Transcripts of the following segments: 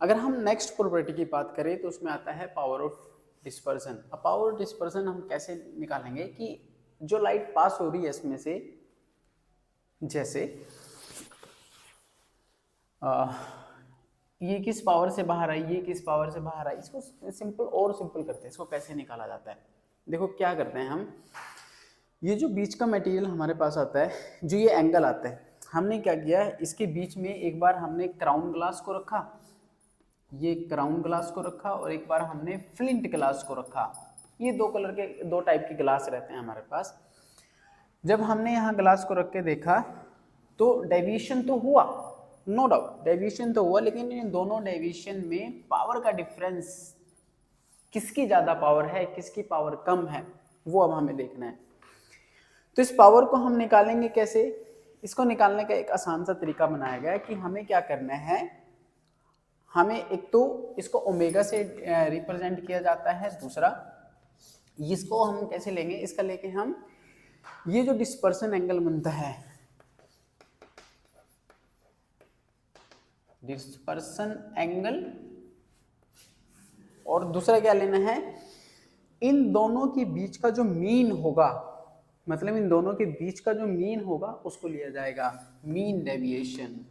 अगर हम next property की बात करें तो उसमें आता है पावर ऑफ डिस्पर्सन। अब पावर ऑफ डिस्पर्सन हम कैसे निकालेंगे कि जो लाइट पास हो रही है इसमें से, जैसे ये किस पावर से बाहर आई, ये किस पावर से बाहर आई, इसको सिंपल और सिंपल करते हैं। इसको कैसे निकाला जाता है, देखो क्या करते हैं हम, ये जो बीच का मटेरियल हमारे पास आता है, जो ये एंगल आता है, हमने क्या किया है, इसके बीच में एक बार हमने क्राउन ग्लास को रखा, ये क्राउन ग्लास को रखा, और एक बार हमने फ्लिंट ग्लास को रखा। ये दो कलर के, दो टाइप के ग्लास रहते हैं हमारे पास। जब हमने यहाँ ग्लास को रख के देखा तो डेविएशन तो हुआ, नो डाउट डेविएशन तो हुआ, लेकिन इन दोनों डेविएशन में पावर का डिफरेंस, किसकी ज़्यादा पावर है, किसकी पावर कम है, वो अब हमें देखना है। तो इस पावर को हम निकालेंगे कैसे, इसको निकालने का एक आसान सा तरीका बनाया गया है कि हमें क्या करना है, हमें एक तो इसको ओमेगा से रिप्रेजेंट किया जाता है, दूसरा इसको हम कैसे लेंगे, इसका लेके हम ये जो डिस्पर्सन एंगल बनता है, डिस्पर्सन एंगल, और दूसरा क्या लेना है, इन दोनों के बीच का जो मीन होगा, मतलब इन दोनों के बीच का जो मीन होगा उसको लिया जाएगा मीन डेविएशन।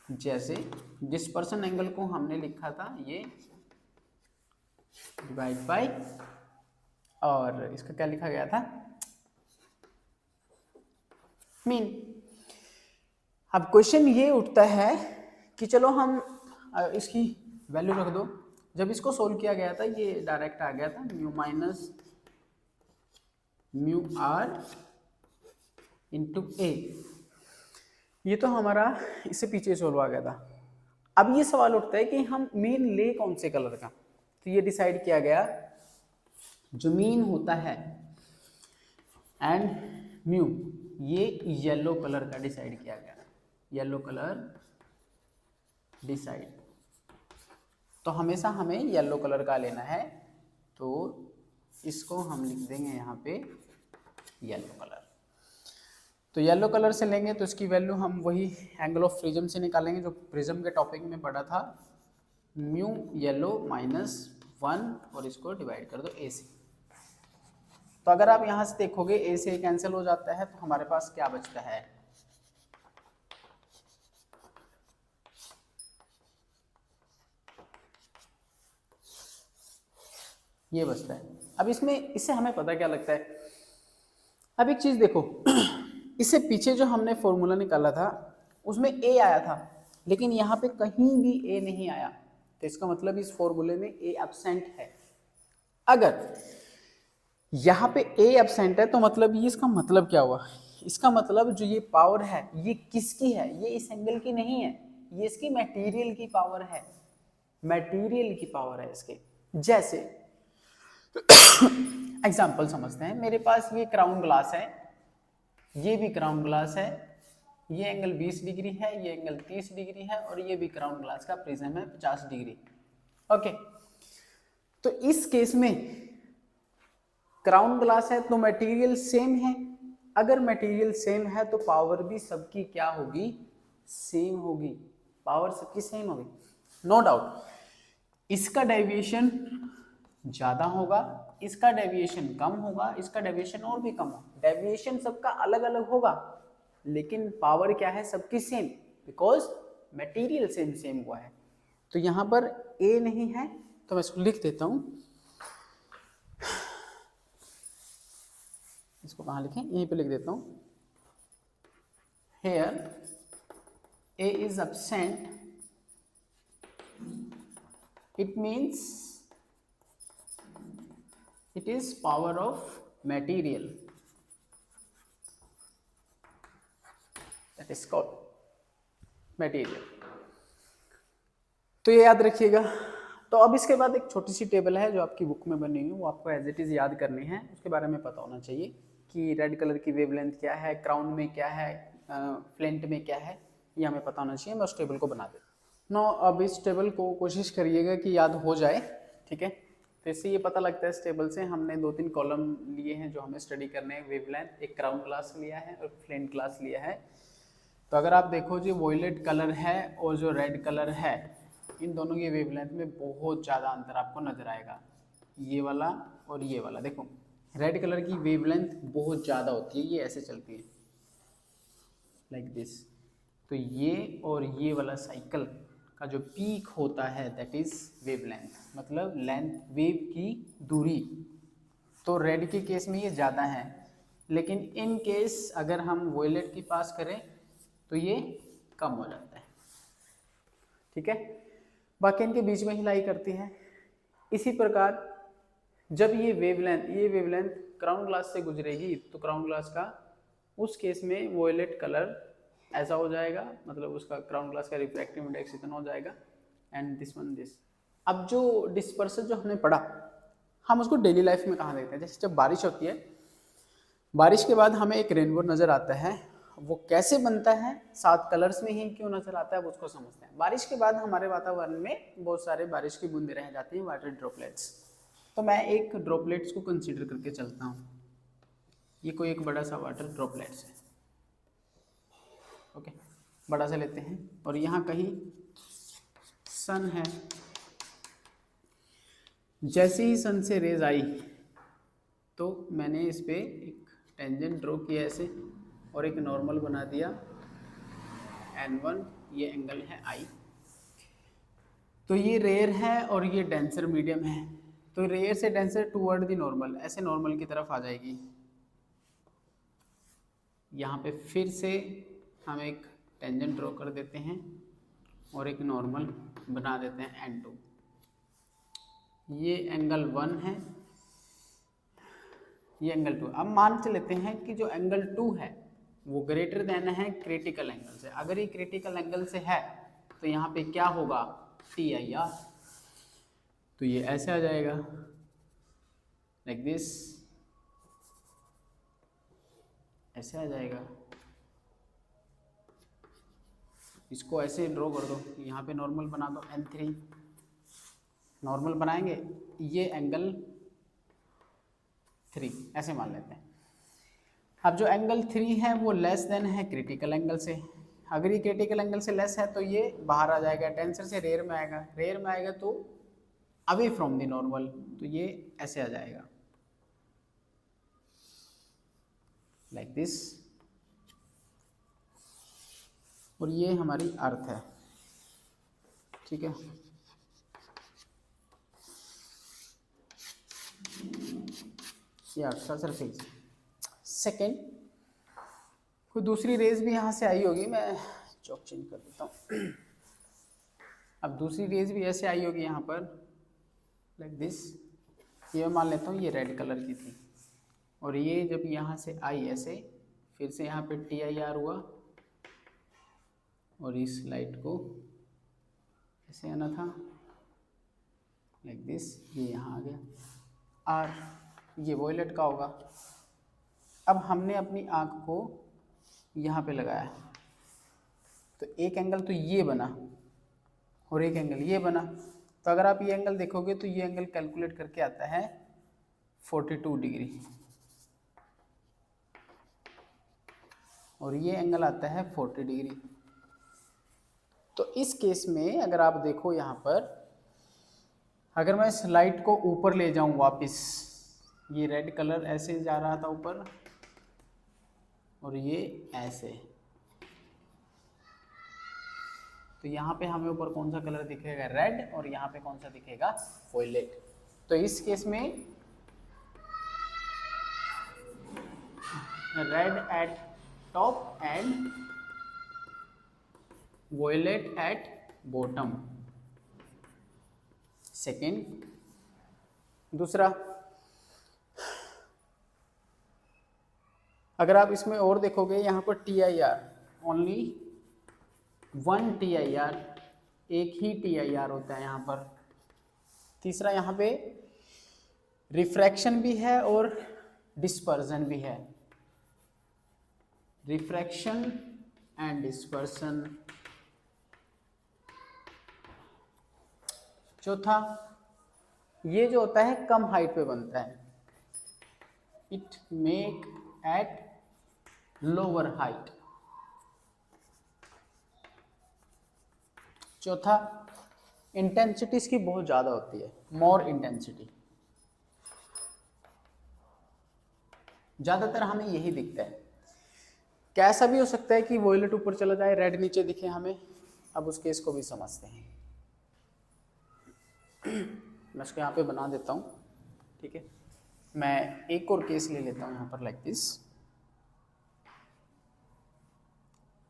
जैसे डिस्पर्सन एंगल को हमने लिखा था ये डिवाइड बाय, और इसका क्या लिखा गया था, मीन। अब क्वेश्चन ये उठता है कि चलो हम इसकी वैल्यू रख दो। जब इसको सोल्व किया गया था ये डायरेक्ट आ गया था mu minus mu r into a, ये तो हमारा इससे पीछे सोल्व आ गया था। अब ये सवाल उठता है कि हम मीन ले कौन से कलर का, तो ये डिसाइड किया गया जो मीन होता है एंड म्यू, ये येलो कलर का डिसाइड किया गया, येलो कलर डिसाइड, तो हमेशा हमें येलो कलर का लेना है, तो इसको हम लिख देंगे यहाँ पे येलो कलर। तो येलो कलर से लेंगे तो इसकी वैल्यू हम वही एंगल ऑफ प्रिज्म से निकालेंगे जो प्रिज्म के टॉपिक में पढ़ा था, म्यू येलो माइनस 1, और इसको डिवाइड कर दो ए से। तो अगर आप यहाँ से देखोगे ए से कैंसिल हो जाता है, तो हमारे पास क्या बचता है, ये बचता है। अब इसमें इससे हमें पता क्या लगता है, अब एक चीज देखो, इससे पीछे जो हमने फॉर्मूला निकाला था उसमें ए आया था, लेकिन यहाँ पे कहीं भी ए नहीं आया, तो इसका मतलब इस फॉर्मूले में ए एब्सेंट है। अगर यहाँ पे ए एब्सेंट है तो मतलब ये, इसका मतलब क्या हुआ, इसका मतलब जो ये पावर है ये किसकी है, ये इस एंगल की नहीं है, ये इसकी मटेरियल की पावर है, मटेरियल की पावर है इसके। जैसे एग्जाम्पल समझते हैं, मेरे पास ये क्राउन ग्लास है, ये भी क्राउन ग्लास है, ये एंगल 20 डिग्री है, ये एंगल 30 डिग्री है, और ये भी क्राउन ग्लास का प्रिज्म है 50 डिग्री। ओके, तो इस केस में क्राउन ग्लास है तो मटेरियल सेम है, अगर मटेरियल सेम है तो पावर भी सबकी क्या होगी, सेम होगी, पावर सबकी सेम होगी, नो डाउट। इसका डेविएशन ज्यादा होगा, इसका डेविएशन कम होगा, इसका डेविएशन और भी कम होगा, डेविएशन सबका अलग अलग होगा, लेकिन पावर क्या है, सबकी सेम, बिकॉज मटेरियल सेम हुआ है। तो यहां पर ए नहीं है तो मैं इसको लिख देता हूं, इसको कहां लिखें, यहीं पे लिख देता हूं, here A is absent, it means it is power of material, that is called material। तो ये याद रखिएगा। तो अब इसके बाद एक छोटी सी टेबल है जो आपकी बुक में बनी हुई है, वो आपको एज इट इज याद करनी है, उसके बारे में पता होना चाहिए कि रेड कलर की वेवलेंथ क्या है, क्राउन में क्या है, फ्लिंट में क्या है, ये हमें पता होना चाहिए। मैं उस टेबल को बना देता हूँ। अब इस टेबल को कोशिश करिएगा कि याद हो जाए, ठीक है। तो इससे ये पता लगता है, इस टेबल से हमने 2-3 कॉलम लिए हैं जो हमें स्टडी करने हैं, वेवलेंथ, एक क्राउन ग्लास लिया है और फ्लिंट ग्लास लिया है। तो अगर आप देखो जो वॉयलेट कलर है और जो रेड कलर है, इन दोनों की वेवलेंथ में बहुत ज़्यादा अंतर आपको नजर आएगा, ये वाला और ये वाला। देखो रेड कलर की वेवलेंथ बहुत ज़्यादा होती है, ये ऐसे चलती है लाइक दिस। तो ये और ये वाला साइकिल का जो पीक होता है दैट इज वेवलेंथ, मतलब लेंथ वेव की दूरी। तो रेड के केस में ये ज़्यादा है, लेकिन इन केस अगर हम वॉयलेट की पास करें तो ये कम हो जाता है। ठीक है, बाकी इनके बीच में हिलाई करती है। इसी प्रकार जब ये वेवलेंथ क्राउन ग्लास से गुजरेगी तो क्राउन ग्लास का उस केस में वॉयलेट कलर ऐसा हो जाएगा, मतलब उसका क्राउन ग्लास का रिफ्रैक्टिव इंडेक्स इतना हो जाएगा, एंड दिस वन दिस। अब जो डिस्पर्सन जो हमने पढ़ा, हम उसको डेली लाइफ में कहाँ देखते हैं? जैसे जब बारिश होती है, बारिश के बाद हमें एक रेनबो नज़र आता है, वो कैसे बनता है, 7 कलर्स में ही क्यों नज़र आता है, वो उसको समझते हैं। बारिश के बाद हमारे वातावरण में बहुत सारे बारिश की बूंदें रह जाती हैं, वाटर ड्रॉपलेट्स। तो मैं एक ड्रॉपलेट्स को कंसीडर करके चलता हूँ, ये कोई एक बड़ा सा वाटर ड्रॉपलेट्स है, ओके, बड़ा सा लेते हैं, और यहाँ कहीं सन है। जैसे ही सन से रेज आई तो मैंने इस पर एक टेंजेंट ड्रॉ किया ऐसे, और एक नॉर्मल बना दिया n1, ये एंगल है I। तो ये रेयर है और ये डेंसर मीडियम है, तो रेयर से डेंसर टूवर्ड दी नॉर्मल, ऐसे नॉर्मल की तरफ आ जाएगी। यहाँ पे फिर से हम एक टेंजेंट ड्रॉ कर देते हैं और एक नॉर्मल बना देते हैं n2। ये एंगल 1 है, ये एंगल 2। अब मान के लेते हैं कि जो एंगल 2 है वो ग्रेटर देन है क्रिटिकल एंगल से। अगर ये क्रिटिकल एंगल से है तो यहाँ पे क्या होगा, TIR। तो ये ऐसे आ जाएगा लाइक दिस, ऐसे आ जाएगा। इसको ऐसे ड्रॉ कर दो, यहाँ पे नॉर्मल बना दो n3, नॉर्मल बनाएंगे, ये एंगल 3 ऐसे मान लेते हैं। अब जो एंगल 3 है वो लेस देन है क्रिटिकल एंगल से। अगर ये क्रिटिकल एंगल से लेस है तो ये बाहर आ जाएगा, टेंसर से रेयर में आएगा, रेयर में आएगा तो अवे फ्रॉम द नॉर्मल, तो ये ऐसे आ जाएगा लाइक दिस। और ये हमारी अर्थ है, ठीक है। ये अर्थ का सरफेस। सेकेंड, कोई दूसरी रेज भी यहाँ से आई होगी, मैं चौक चेंज कर देता हूँ। अब दूसरी रेज भी ऐसे आई होगी यहाँ पर लाइक दिस। ये मान लेता हूँ ये रेड कलर की थी, और ये जब यहाँ से आई ऐसे, फिर से यहाँ पे TIR हुआ, और इस लाइट को ऐसे आना था लाइक दिस, ये यहाँ आ गया R, ये वॉयलेट का होगा। अब हमने अपनी आँख को यहाँ पे लगाया, तो एक एंगल तो ये बना और एक एंगल ये बना। तो अगर आप ये एंगल देखोगे तो ये एंगल कैलकुलेट करके आता है 42 डिग्री, और ये एंगल आता है 40 डिग्री। तो इस केस में अगर आप देखो यहाँ पर, अगर मैं इस लाइट को ऊपर ले जाऊँ वापस, ये रेड कलर ऐसे जा रहा था ऊपर और ये ऐसे, तो यहाँ पे हमें ऊपर कौन सा कलर दिखेगा, रेड, और यहाँ पे कौन सा दिखेगा, वॉयलेट। तो इस केस में red at top and violet at bottom. Second. दूसरा, अगर आप इसमें और देखोगे यहाँ पर TIR, ओनली 1 TIR, एक ही TIR होता है यहाँ पर। तीसरा, यहाँ पे रिफ्रैक्शन भी है और डिस्पर्जन भी है, रिफ्रैक्शन एंड डिस्पर्सन। चौथा, ये जो होता है कम हाइट पे बनता है, it make at lower height. चौथा, इंटेंसिटी इसकी बहुत ज़्यादा होती है, मोर इंटेंसिटी। ज़्यादातर हमें यही दिखता है। कैसा भी हो सकता है कि वॉयलेट ऊपर चला जाए, रेड नीचे दिखे हमें। अब उस केस को भी समझते हैं। मैं उसको यहाँ पे बना देता हूँ, ठीक है। मैं एक और केस ले लेता हूँ यहाँ पर, लाइक दिस।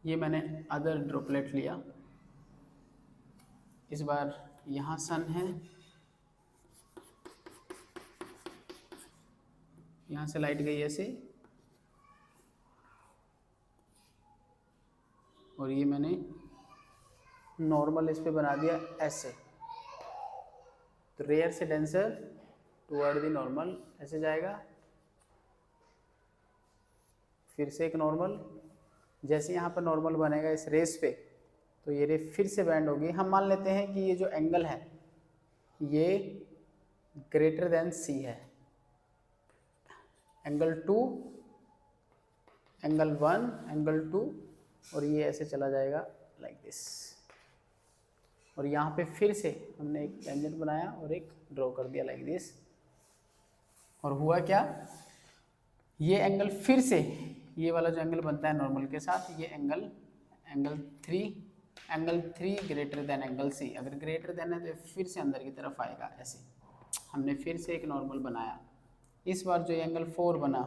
ये मैंने अदर ड्रॉपलेट लिया, इस बार यहाँ सन है, यहाँ से लाइट गई ऐसे, और ये मैंने नॉर्मल इस पे बना दिया ऐसे। तो रेयर से डेंसर टुवर्ड द नॉर्मल ऐसे जाएगा, फिर से एक नॉर्मल। जैसे यहाँ पर नॉर्मल बनेगा इस रेस पे, तो ये रे फिर से बैंड होगी। हम मान लेते हैं कि ये जो एंगल है ये ग्रेटर देन सी है, एंगल 2, एंगल 1, एंगल 2, और ये ऐसे चला जाएगा लाइक दिस। और यहाँ पे फिर से हमने एक टेंजेंट बनाया और एक ड्रॉ कर दिया लाइक दिस। और हुआ क्या, ये एंगल फिर से, ये वाला जो एंगल बनता है नॉर्मल के साथ, ये angle 3 greater than angle C. अगर ग्रेटर देन है तो फिर से अंदर की तरफ आएगा ऐसे। हमने फिर से एक नॉर्मल बनाया। इस बार जो एंगल 4 बना,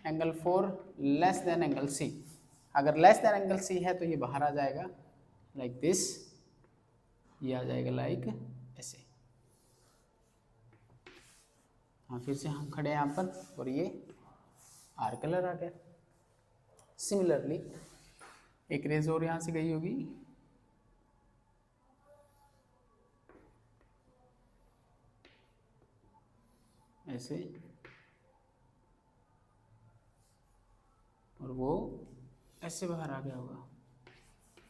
angle 4 less than angle C. अगर लेस देन एंगल सी है तो ये बाहर आ जाएगा लाइक दिस, ये आ जाएगा लाइक ऐसे। हाँ, फिर से हम खड़े हैं यहाँ पर, और ये आर कलर आ गया। सिमिलरली एक रेज और यहाँ से गई होगी, ऐसे, और वो ऐसे बाहर आ गया होगा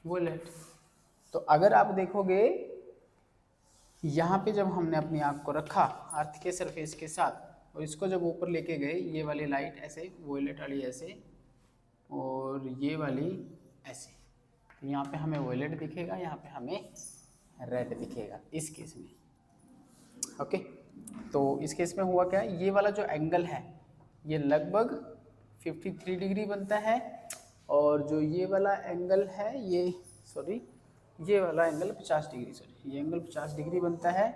वॉयलेट। तो अगर आप देखोगे यहाँ पे जब हमने अपनी आँख को रखा अर्थ के सरफेस के साथ और इसको जब ऊपर लेके गए, ये वाली लाइट ऐसे, वॉयलेट वाली ऐसे, और ये वाली ऐसे, तो यहाँ पे हमें वॉयलेट दिखेगा, यहाँ पे हमें रेड दिखेगा इस केस में। ओके, तो इस केस में हुआ क्या, ये वाला जो एंगल है ये लगभग 53 डिग्री बनता है, और जो ये वाला एंगल है ये, सॉरी, ये वाला एंगल 50 डिग्री, सॉरी, ये एंगल 50 डिग्री बनता है,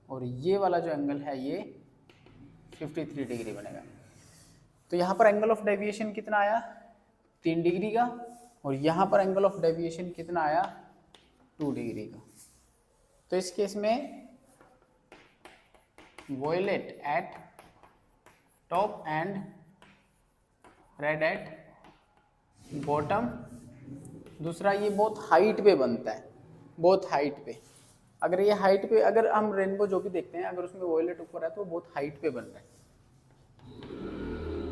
और ये वाला जो एंगल है ये 53 डिग्री बनेगा। तो यहाँ पर एंगल ऑफ डेविएशन कितना आया, 3 डिग्री का, और यहाँ पर एंगल ऑफ डेविएशन कितना आया, 2 डिग्री का। तो इस केस में violet at top and red at bottom. दूसरा, ये बहुत हाइट पे बनता है, बहुत हाइट पे। अगर ये हाइट पे, अगर हम रेनबो जो भी देखते हैं, अगर उसमें वॉयलेट ऊपर है तो वो बहुत हाइट पे बन रहा है।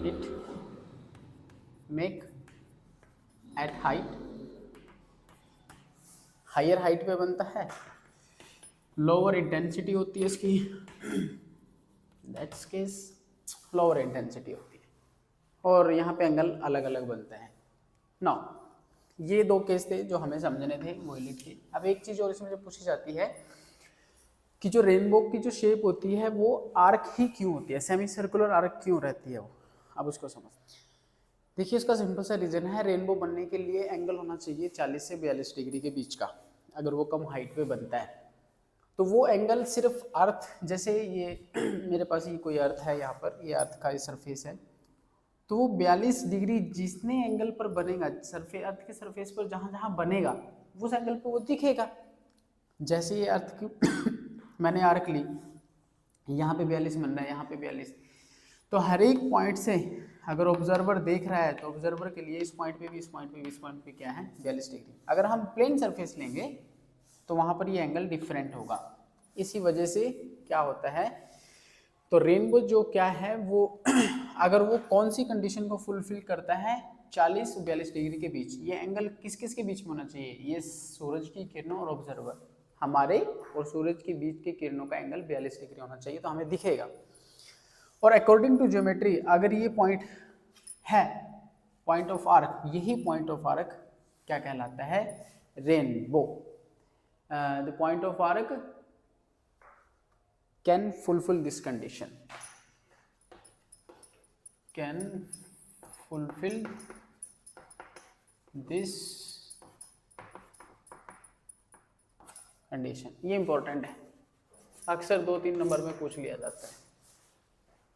It make at height, higher height पे बनता है, लोअर इंटेंसिटी होती है इसकी, दैट्स केस लोअर इंटेंसिटी होती है, और यहाँ पे एंगल अलग अलग बनते हैं। नाउ ये 2 केस थे जो हमें समझने थे वॉयलेट के। अब एक चीज़ और इसमें जो पूछी जाती है कि जो रेनबो की जो शेप होती है वो आर्क ही क्यों होती है, सेमी सर्कुलर आर्क क्यों रहती है वो। अब उसको समझते हैं। देखिए, इसका सिंपल सा रीज़न है, रेनबो बनने के लिए एंगल होना चाहिए 40 से 42 डिग्री के बीच का। अगर वो कम हाइट पे बनता है तो वो एंगल सिर्फ अर्थ, जैसे ये मेरे पास ये कोई अर्थ है, यहाँ पर ये अर्थ का ये सरफेस है, तो वो 42 डिग्री जितने एंगल पर बनेगा, अर्थ के सरफेस पर जहाँ जहाँ बनेगा उस एंगल पर वो दिखेगा। जैसे ये अर्थ की मैंने आर्क ली, यहाँ पे 42 बन रहा है, यहाँ पे 42, तो हर एक पॉइंट से अगर ऑब्जर्वर देख रहा है तो ऑब्जर्वर के लिए इस पॉइंट पे भी, इस पॉइंट पे भी, इस पॉइंट पे क्या है, 42 डिग्री। अगर हम प्लेन सरफेस लेंगे तो वहाँ पर ये एंगल डिफरेंट होगा। इसी वजह से क्या होता है, तो रेनबो जो क्या है वो अगर वो कौन सी कंडीशन को फुलफिल करता है, 40 और 42 डिग्री के बीच, ये एंगल किस किस के बीच में होना चाहिए, ये सूरज की किरणों और ऑब्जर्वर, हमारे और सूरज के बीच के किरणों का एंगल 42 डिग्री होना चाहिए, तो हमें दिखेगा। और अकॉर्डिंग टू ज्योमेट्री, अगर ये पॉइंट है पॉइंट ऑफ आर्क, यही पॉइंट ऑफ आर्क क्या कहलाता है, rainbow. The point of arc can fulfil this condition, can fulfil this condition. ये इंपॉर्टेंट है, अक्सर 2-3 नंबर में पूछ लिया जाता है।